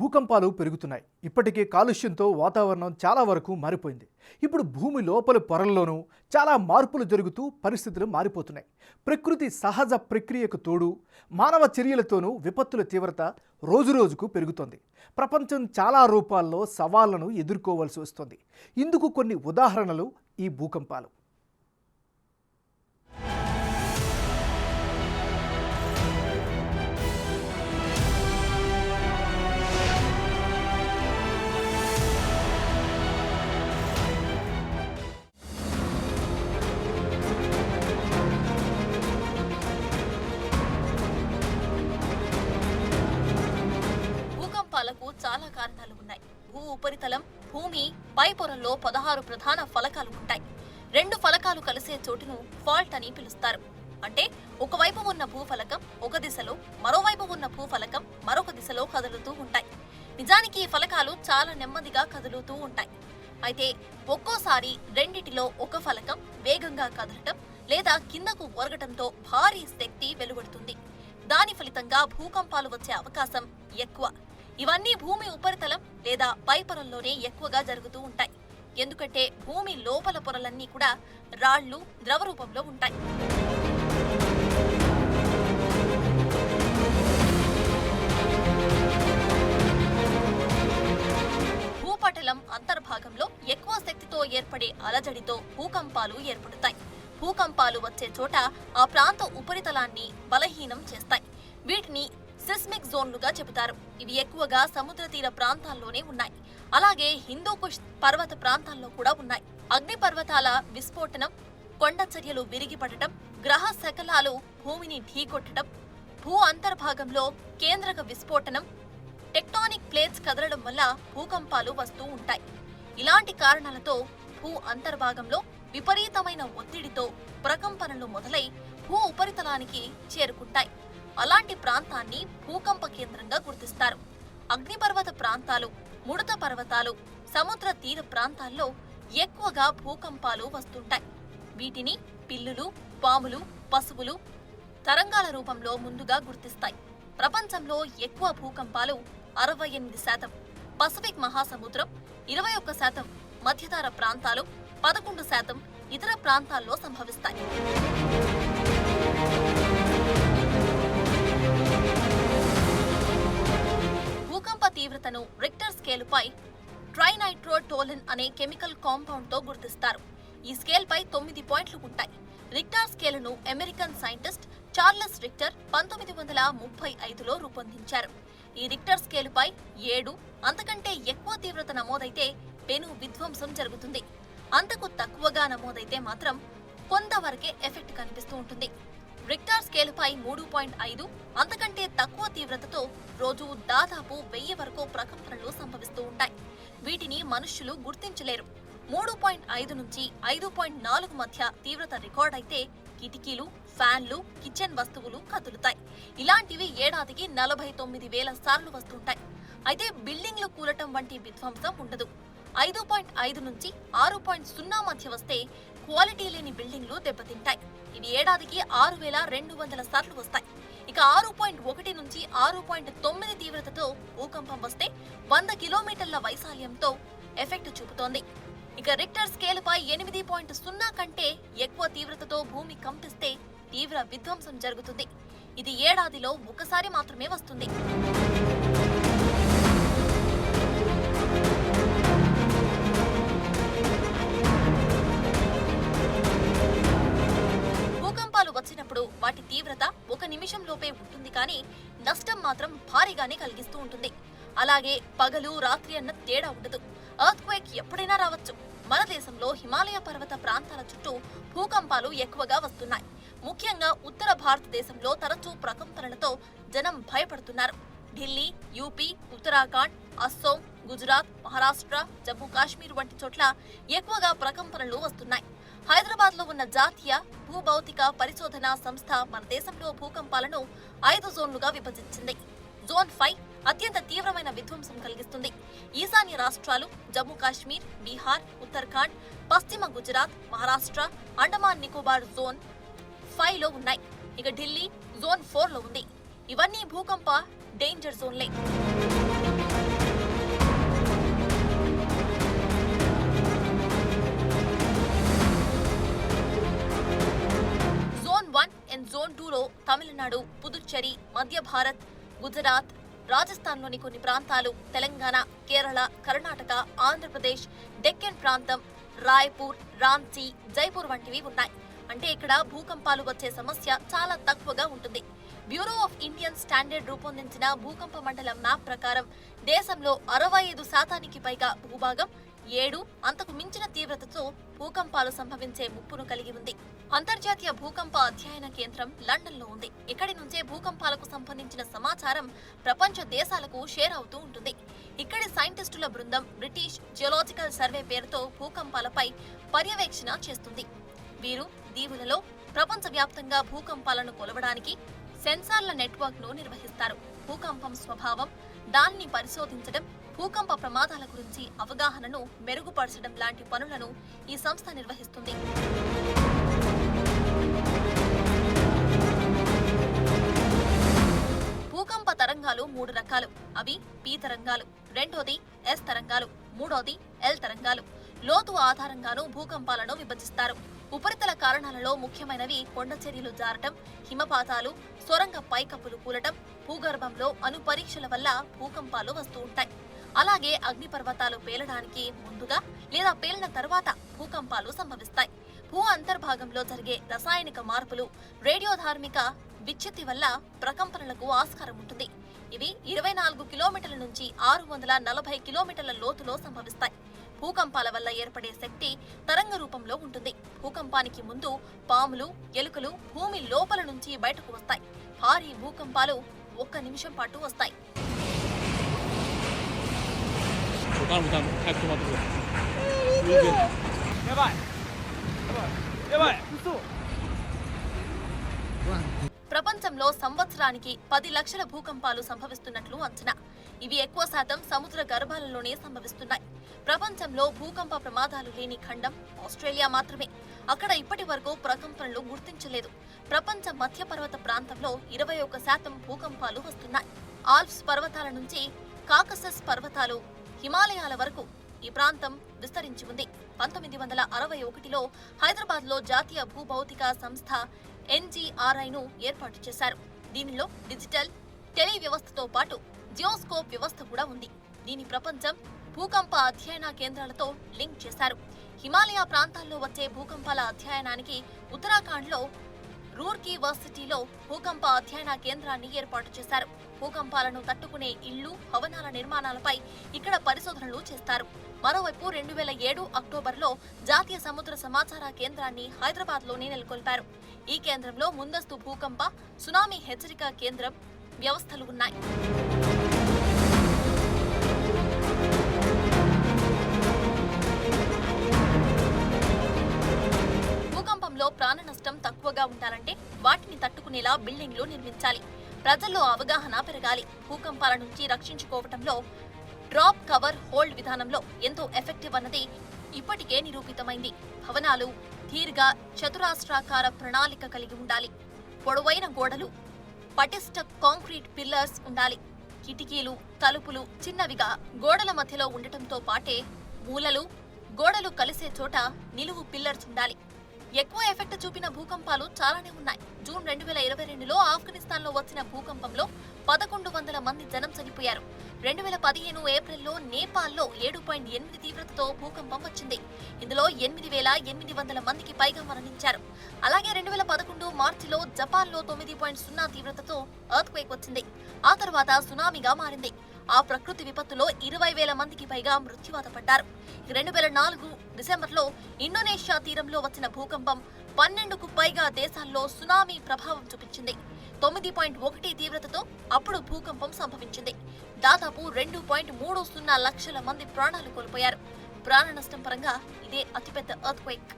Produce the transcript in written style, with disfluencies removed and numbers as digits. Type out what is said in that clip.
భూకంపాలు పెరుగుతున్నాయి. ఇప్పటికే కాలుష్యంతో వాతావరణం చాలా వరకు మారిపోయింది. ఇప్పుడు భూమి లోపలి పొరల్లోనూ చాలా మార్పులు జరుగుతూ పరిస్థితులు మారిపోతున్నాయి. ప్రకృతి సహజ ప్రక్రియకు తోడు మానవ చర్యలతోనూ విపత్తుల తీవ్రత రోజురోజుకు పెరుగుతోంది. ప్రపంచం చాలా రూపాల్లో సవాళ్లను ఎదుర్కోవాల్సి వస్తుంది. ఇందుకు కొన్ని ఉదాహరణలు ఈ భూకంపాలు. భూకంపాలకు చాలా కారణాలు ఉన్నాయి. భూ ఉపరితలం, భూమి పై పొరల్లో 16 ప్రధాన ఫలకాలు ఉంటాయి. 2 ఫలకాలు కలిసే చోటును ఫాల్ట్ అని పిలుస్తారు. అంటే ఒకవైపు ఉన్న భూఫలకం ఒక దిశలో, మరోవైపు ఉన్న భూఫలకం మరొక దిశలో కదులుతూ ఉంటాయి. నిజానికి ఈ ఫలకాలు చాలా నెమ్మదిగా కదులుతూ ఉంటాయి. అయితే ఒక్కోసారి రెండిటిలో ఒక ఫలకం వేగంగా కదలటం లేదా కిందకు ఒరగటంతో భారీ శక్తి వెలువడుతుంది. దాని ఫలితంగా భూకంపాలు వచ్చే అవకాశం ఎక్కువ. ఇవన్నీ భూమి ఉపరితలం లేదా పై పొరల్లోనే ఎక్కువగా జరుగుతూ ఉంటాయి. ఎందుకంటే భూమి లోపల పొరలన్నీ కూడా రాళ్లు, ద్రవ రూపంలో ఉంటాయి. భూపటలం అంతర్భాగంలో ఎక్కువ శక్తితో ఏర్పడే అలజడితో భూకంపాలు ఏర్పడతాయి. భూకంపాలు వచ్చే చోట ఆ ప్రాంత ఉపరితలాన్ని బలహీనం చేస్తాయి. వీటిని సిస్మిక్ జోన్లుగా చెబుతారు. ఇవి ఎక్కువగా సముద్ర తీర ప్రాంతాల్లోనే ఉన్నాయి. అలాగే హిందూకుష్ పర్వత ప్రాంతాల్లో కూడా ఉన్నాయి. అగ్ని పర్వతాల విస్ఫోటనం, కొండ చర్యలు విరిగిపడటం, గ్రహ శకలాలు భూమిని ఢీకొట్టడం, భూ అంతర్భాగంలో కేంద్రక విస్ఫోటనం, టెక్టానిక్ ప్లేట్స్ కదలడం వల్ల భూకంపాలు వస్తూ ఉంటాయి. ఇలాంటి కారణాలతో భూ అంతర్భాగంలో విపరీతమైన ఒత్తిడితో ప్రకంపనలు మొదలై భూ ఉపరితలానికి చేరుకుంటాయి. అలాంటి ప్రాంతాన్ని భూకంప కేంద్రంగా గుర్తిస్తారు. అగ్నిపర్వత ప్రాంతాలు, ముడత పర్వతాలు, సముద్ర తీర ప్రాంతాల్లో ఎక్కువగా భూకంపాలు వస్తుంటాయి. వీటిని పిల్లులు, పాములు, పశువులు తరంగాల రూపంలో ముందుగా గుర్తిస్తాయి. ప్రపంచంలో ఎక్కువ భూకంపాలు 68%, పసిఫిక్ మహాసముద్రం 21%, మధ్యధరా ప్రాంతాలు 11% ఇతర ప్రాంతాల్లో సంభవిస్తాయి. భూకంప తీవ్రతను రిక్టర్ స్కేలుపై ట్రైనైట్రోటోలిన్ అనే కెమికల్ కాంపౌండ్ తో గుర్తిస్తారు. ఈ స్కేల్ పై 9 పాయింట్లు ఉంటాయి. రిక్టర్ స్కేలును అమెరికన్ సైంటిస్ట్ చార్లెస్ రిక్టర్ 1935లో రూపొందించారు. ఈ రిక్టర్ స్కేలుపై 7 అంతకంటే ఎక్కువ తీవ్రత నమోదైతే పెను విధ్వంసం జరుగుతుంది. అంతకు తక్కువగా నమోదైతే మాత్రం కొంతవరకే ఎఫెక్ట్ కనిపిస్తూ ఉంటుంది. రిక్టర్ స్కేలుపై 3.5 అంతకంటే తక్కువ తీవ్రతతో రోజు దాదాపు 1000 వరకు ప్రకంపనలు సంభవిస్తూ ఉంటాయి. వీటిని మనుష్యులు గుర్తించలేరు. 3.5 నుంచి 5.4 మధ్య తీవ్రత రికార్డ్ అయితే కిటికీలు, ఫ్యాన్లు, కిచెన్ వస్తువులు కదులుతాయి. ఇలాంటివి ఏడాదికి 49,000 సార్లు వస్తుంటాయి. అయితే బిల్డింగ్లు కూలటం వంటి విధ్వంసం ఉండదు. 5.5 నుంచి 6.0 మధ్య వస్తే క్వాలిటీ లేని బిల్డింగ్లు దెబ్బతింటాయి. ఇవి ఏడాదికి 6,200 సార్లు వస్తాయి. ఇక 6.1 నుంచి 6.9 తీవ్రతతో భూకంపం వస్తే 100 కిలోమీటర్ల వైశాల్యంతో ఎఫెక్ట్ చూపుతోంది. ఇక రిక్టర్ స్కేలుపై 8.0 కంటే ఎక్కువ తీవ్రతతో భూమి కంపిస్తే తీవ్ర విధ్వంసం జరుగుతుంది. ఇది ఏడాదిలో ఒకసారి మాత్రమే వస్తుంది. వచ్చినప్పుడు వాటి తీవ్రత 1 నిమిషంలోపే ఉంటుంది, కానీ నష్టం మాత్రం భారీగానే కలిగిస్తూ ఉంటుంది. అలాగే పగలు రాత్రి అన్న తేడా ఉండదు. ఎర్త్క్వేక్ ఎప్పుడైనా రావచ్చు. మన దేశంలో హిమాలయ పర్వత ప్రాంతాల చుట్టూ భూకంపాలు ఎక్కువగా వస్తున్నాయి. ముఖ్యంగా ఉత్తర భారతదేశంలో తరచూ ప్రకంపనలతో జనం భయపడుతున్నారు. ఢిల్లీ, యూపీ, ఉత్తరాఖండ్, అస్సోం, గుజరాత్, మహారాష్ట్ర, జమ్మూ కాశ్మీర్ వంటి చోట్ల ఎక్కువగా ప్రకంపనలు వస్తున్నాయి. హైదరాబాద్ లో ఉన్న జాతీయ భూభౌతిక పరిశోధన సంస్థ మన దేశంలో భూకంపాలను 5 జోన్లుగా విభజించింది. జోన్ 5 అత్యంత తీవ్రమైన విధ్వంసం కలిగిస్తుంది. ఈశాన్య రాష్ట్రాలు జమ్మూ కాశ్మీర్, బీహార్, ఉత్తరాఖండ్, పశ్చిమ గుజరాత్, మహారాష్ట్ర, అండమాన్ నికోబార్ జోన్ 5లో ఉన్నాయి. ఇక ఢిల్లీ జోన్ 4లో ఉంది. ఇవన్నీ భూకంప డేంజర్ జోన్లే. తమిళనాడు, పుదుచ్చేరి, మధ్య భారత్, గుజరాత్, రాజస్థాన్లోని కొన్ని ప్రాంతాలు, తెలంగాణ, కేరళ, కర్ణాటక, ఆంధ్రప్రదేశ్, డెక్కన్ ప్రాంతం, రాయ్పూర్, రాంచీ, జైపూర్ వంటివి ఉన్నాయి. అంటే ఇక్కడ భూకంపాలు వచ్చే సమస్య చాలా తక్కువగా ఉంటుంది. బ్యూరో ఆఫ్ ఇండియన్ స్టాండర్డ్ రూపొందించిన భూకంప మండల మ్యాప్ ప్రకారం దేశంలో 65% పైగా భూభాగం 7 అంతకు మించిన తీవ్రతతో భూకంపాలు సంభవించే ముప్పును కలిగి ఉంది. అంతర్జాతీయ భూకంప అధ్యయన కేంద్రం లండన్లో ఉంది. ఇక్కడి నుంచే భూకంపాలకు సంబంధించిన సమాచారం ప్రపంచ దేశాలకు షేర్ అవుతూ ఉంటుంది. ఇక్కడి సైంటిస్టుల బృందం బ్రిటిష్ జియోలాజికల్ సర్వే పేరుతో భూకంపాలపై పర్యవేక్షణ చేస్తుంది. వీరు దీవులలో ప్రపంచవ్యాప్తంగా భూకంపాలను కొలవడానికి సెన్సార్ల నెట్వర్క్ ను నిర్వహిస్తారు. భూకంపం స్వభావం, దానిని పరిశోధించడం, భూకంప ప్రమాదాల గురించి అవగాహనను మెరుగుపరచడం లాంటి పనులను ఈ సంస్థ నిర్వహిస్తుంది. భూకంప తరంగాలు 3 రకాలు. అవి పి తరంగాలు, రెండోది ఎస్ తరంగాలు, మూడోది ఎల్ తరంగాలు. లోతు ఆధారంగాను భూకంపాలను విభజిస్తారు. ఉపరితల కారణాలలో ముఖ్యమైనవి కొండ చర్యలు జారటం, హిమపాతాలు, సొరంగ పైకప్పులు కూలటం, భూగర్భంలో అణు పరీక్షల వల్ల భూకంపాలు వస్తూ ఉంటాయి. అలాగే అగ్నిపర్వతాలు పేలడానికి ముందుగా లేదా పేలిన తర్వాత భూకంపాలు సంభవిస్తాయి. భూ అంతర్భాగంలో జరిగే రసాయనిక మార్పులు, రేడియోధార్మిక విచ్ఛిత్తి వల్ల ప్రకంపనలకు ఆస్కారం ఉంటుంది. ఇవి 24 కిలోమీటర్ల నుంచి 640 కిలోమీటర్ల లోతులో సంభవిస్తాయి. భూకంపాల వల్ల ఏర్పడే శక్తి తరంగ రూపంలో ఉంటుంది. భూకంపానికి ముందు పాములు, ఎలుకలు భూమి లోపల నుంచి బయటకు వస్తాయి. భారీ భూకంపాలు 1 నిమిషం పాటు వస్తాయి. ప్రపంచంలో సంవత్సరానికి 10 లక్షల భూకంపాలు సంభవిస్తున్నట్లు అంచనా. ఇవి ఎక్కువ శాతం సముద్ర గర్భాలలోనే సంభవిస్తున్నాయి. ప్రపంచంలో భూకంప ప్రమాదాలు లేని ఖండం ఆస్ట్రేలియా మాత్రమే. అక్కడ ఇప్పటి వరకు ప్రకంపనలు గుర్తించలేదు. ప్రపంచ మధ్య పర్వత ప్రాంతంలో 21% భూకంపాలు వస్తున్నాయి. ఆల్ప్స్ పర్వతాల నుంచి కాకసస్ పర్వతాలు, హిమాలయాల వరకు ఈ ప్రాంతం విస్తరించి ఉంది. 1961లో హైదరాబాద్లో జాతీయ భూభౌతిక సంస్థ NGRIను ఏర్పాటు చేశారు. దీనిలో డిజిటల్ టెలి వ్యవస్థతో పాటు జియోస్కోప్ వ్యవస్థ కూడా ఉంది. దీని ప్రపంచం భూకంప అధ్యయన కేంద్రాలతో లింక్ చేశారు. హిమాలయ ప్రాంతాల్లో వచ్చే భూకంపాల అధ్యయనానికి ఉత్తరాఖండ్లో రూర్కీ వర్సిటీలో భూకంప అధ్యయన కేంద్రాన్ని ఏర్పాటు చేశారు. భూకంపాలను తట్టుకునే ఇళ్లు, భవనాల నిర్మాణాలపై ఇక్కడ పరిశోధనలు చేస్తారు. మరోవైపు 2007 అక్టోబర్లో జాతీయ సముద్ర సమాచార కేంద్రాన్ని హైదరాబాద్లోనే నెలకొల్పారు. ఈ కేంద్రంలో ముందస్తు భూకంప, సునామీ హెచ్చరిక కేంద్రం వ్యవస్థలు ఉన్నాయి. భూకంపంలో ప్రాణ నష్టం తక్కువగా ఉండాలంటే వాటిని తట్టుకునేలా బిల్డింగ్లు నిర్మించాలి. ప్రజల్లో అవగాహన పెరగాలి. భూకంపాల నుంచి రక్షించుకోవటంలో డ్రాప్ కవర్ హోల్డ్ విధానంలో ఎంతో ఎఫెక్టివ్ అన్నది ఇప్పటికే నిరూపితమైంది. భవనాలు దీర్ఘ చతురాస్రాకార ప్రణాళిక కలిగి ఉండాలి. పొడవైన గోడలు, పటిష్ట కాంక్రీట్ పిల్లర్స్ ఉండాలి. కిటికీలు, తలుపులు చిన్నవిగా గోడల మధ్యలో ఉండటంతో పాటే మూలలు, గోడలు కలిసే చోట నిలువు పిల్లర్స్ ఉండాలి. ఎక్కువ ఎఫెక్ట్ చూపిన భూకంపాలు చాలానే ఉన్నాయి. జూన్ 2022లో ఆఫ్ఘనిస్తాన్లో వచ్చిన భూకంపంలో 1100 మంది జనం చనిపోయారు. 2015 ఏప్రిల్లో నేపాల్లో 7.8 తీవ్రతతో భూకంపం వచ్చింది. ఇందులో 8,800 మందికి పైగా మరణించారు. అలాగే 2011 మార్చిలో జపాన్లో 9.0 తీవ్రతతో ఎర్త్క్వేక్ వచ్చింది. ఆ తర్వాత సునామీగా మారింది. ఆ ప్రకృతి విపత్తులో 20,000 మందికి పైగా మృత్యువాత పడ్డారు. 2004 డిసెంబర్లో ఇండోనేషియా తీరంలో వచ్చిన భూకంపం 12కు పైగా దేశాల్లో సునామీ ప్రభావం చూపించింది. 9.1 తీవ్రతతో అప్పుడు భూకంపం సంభవించింది. దాదాపు 2.30 లక్షల మంది ప్రాణాలు కోల్పోయారు. ప్రాణ నష్టం పరంగా ఇదే అతిపెద్ద ఎర్త్క్వేక్.